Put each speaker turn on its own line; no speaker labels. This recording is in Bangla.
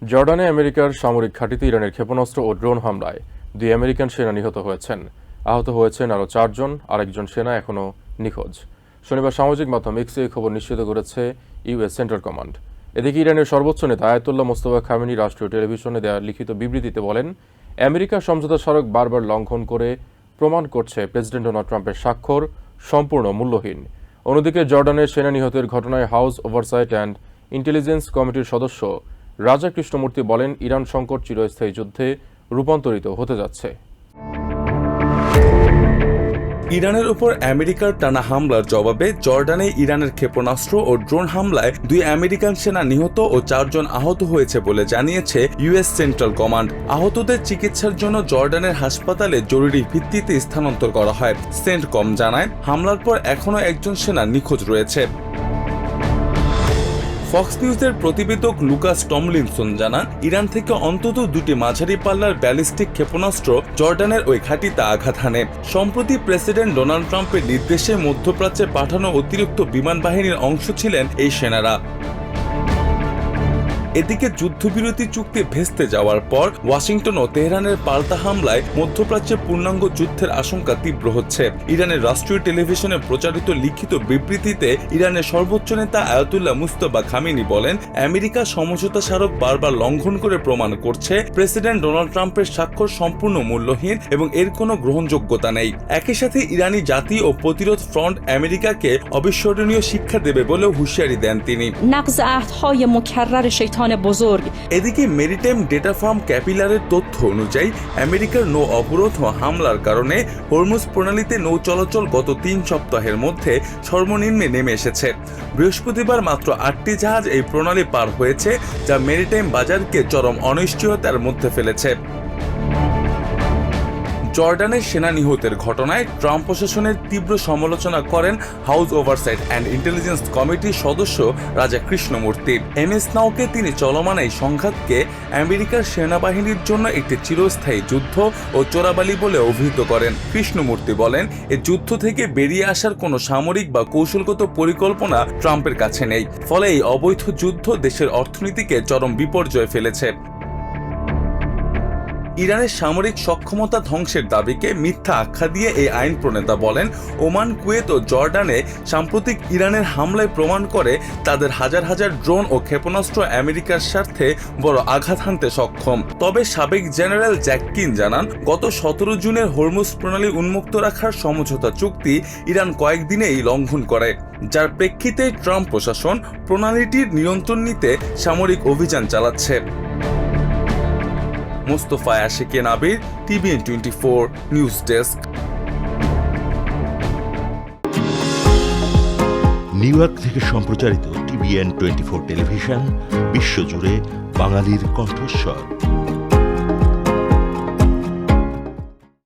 জর্ডানে আমেরিকার সামরিক ঘাঁটিতে ইরানের ক্ষেপণাস্ত্র ও ড্রোন হামলায় 2 আমেরিকান সেনা নিহত হয়েছেন। আহত হয়েছেন আরও 4 জন, আরেকজন সেনা এখনও নিখোঁজ। শনিবার সামাজিক মাধ্যম এক্সে এই খবর নিশ্চিত করেছে ইউএস সেন্ট্রাল কমান্ড। এদিকে ইরানের সর্বোচ্চ নেতা আয়াতুল্লাহ মোস্তফা খামেনি রাষ্ট্রীয় টেলিভিশনে দেওয়া লিখিত বিবৃতিতে বলেন, আমেরিকা সমঝোতা স্মারক বারবার লঙ্ঘন করে প্রমাণ করছে প্রেসিডেন্ট ডোনাল্ড ট্রাম্পের স্বাক্ষর সম্পূর্ণ মূল্যহীন। অন্যদিকে জর্ডানের সেনা নিহতের ঘটনায় হাউস ওভারসাইট অ্যান্ড ইন্টেলিজেন্স কমিটির সদস্য রাজা কৃষ্ণমূর্তি বলেন, ইরান সংকট চিরস্থায়ী যুদ্ধে রূপান্তরিত হতে যাচ্ছে।
ইরানের উপর আমেরিকার টানা হামলার জবাবে জর্ডানে ইরানের ক্ষেপণাস্ত্র ও ড্রোন হামলায় 2 আমেরিকান সেনা নিহত ও 4 জন আহত হয়েছে বলে জানিয়েছে ইউএস সেন্ট্রাল কমান্ড। আহতদের চিকিৎসার জন্য জর্ডানের হাসপাতালে জরুরি ভিত্তিতে স্থানান্তর করা হয়। সেন্টকম জানায়, হামলার পর এখনও একজন সেনা নিখোঁজ রয়েছে। ফক্স নিউজের প্রতিবেদক লুকাস টমলিনসন জানান, ইরান থেকে অন্তত 2টি মাঝারি পাল্লার ব্যালিস্টিক ক্ষেপণাস্ত্র জর্ডানের ওই ঘাঁটিতে আঘাত হানে। সম্প্রতি প্রেসিডেন্ট ডোনাল্ড ট্রাম্পের নির্দেশে মধ্যপ্রাচ্যে পাঠানো অতিরিক্ত বিমান বাহিনীর অংশ ছিলেন এই সেনারা। এদিকে যুদ্ধবিরতি চুক্তি ভেস্তে যাওয়ার পর ওয়াশিংটন ও তেহরানের পাল্টা হামলায় মধ্যপ্রাচ্যে পূর্ণাঙ্গ যুদ্ধের আশঙ্কা তীব্র হচ্ছে। ইরানের রাষ্ট্রীয় টেলিভিশনে প্রচারিত লিখিত বিবৃতিতে ইরানের সর্বোচ্চ নেতা আয়াতুল্লাহ মুস্তফা খামেনি বলেন, আমেরিকা সমঝোতা স্মারক বারবার লঙ্ঘন করে প্রমাণ করছে প্রেসিডেন্ট ডোনাল্ড ট্রাম্পের স্বাক্ষর সম্পূর্ণ মূল্যহীন এবং এর কোনো গ্রহণযোগ্যতা নেই। একই সাথে ইরানি জাতি ও প্রতিরোধ ফ্রন্ট আমেরিকাকে অবিস্মরণীয় শিক্ষা দেবে বলেও হুঁশিয়ারি দেন তিনি। এদিকে মেরিটাইম ডেটা ফার্ম ক্যাপিলারের তথ্য অনুযায়ী আমেরিকার নৌ অবরোধ ও হামলার কারণে হরমুজ প্রণালীতে নৌ চলাচল গত 3 সপ্তাহের মধ্যে সর্বনিম্নে নেমে এসেছে। বৃহস্পতিবার মাত্র 8টি জাহাজ এই প্রণালী পার হয়েছে, যা মেরিটাইম বাজারকে চরম অনিশ্চয়তার মধ্যে ফেলেছে। জর্ডানের সেনা নিহতের ঘটনায় ট্রাম্প প্রশাসনের তীব্র সমালোচনা করেন হাউস ওভারসাইট অ্যান্ড ইন্টেলিজেন্স কমিটির সদস্য রাজা কৃষ্ণমূর্তি। এমএস নাওকে তিনি চলমান এই সংঘাতকে আমেরিকার সেনাবাহিনীর জন্য একটি চিরস্থায়ী যুদ্ধ ও চোরাবালি বলে অভিহিত করেন। কৃষ্ণমূর্তি বলেন, এই যুদ্ধ থেকে বেরিয়ে আসার কোনো সামরিক বা কৌশলগত পরিকল্পনা ট্রাম্পের কাছে নেই, ফলে এই অবৈধ যুদ্ধ দেশের অর্থনীতিকে চরম বিপর্যয়ে ফেলেছে। ইরানের সামরিক সক্ষমতা ধ্বংসের দাবিকে মিথ্যা আখ্যা দিয়ে এই আইন প্রণেতা বলেন, ওমান, কুয়েত ও জর্ডানে সাম্প্রতিক ইরানের হামলায় প্রমাণ করে তাদের হাজার হাজার ড্রোন ও ক্ষেপণাস্ত্র আমেরিকার স্বার্থে বড় আঘাত হানতে সক্ষম। তবে সাবেক জেনারেল জ্যাককিন জানান, গত 17 জুনের হরমুজ প্রণালী উন্মুক্ত রাখার সমঝোতা চুক্তি ইরান কয়েকদিনেই লঙ্ঘন করে, যার প্রেক্ষিতে ট্রাম্প প্রশাসন প্রণালীটির নিয়ন্ত্রণ নিতে সামরিক অভিযান চালাচ্ছে। মোস্তফা আশিকে নাবির, TVN 24 news desk.
New York থেকে সম্প্রচারিত টিভিএন 24 টেলিভিশন বিশ্বজুড়ে বাঙালির কণ্ঠস্বর।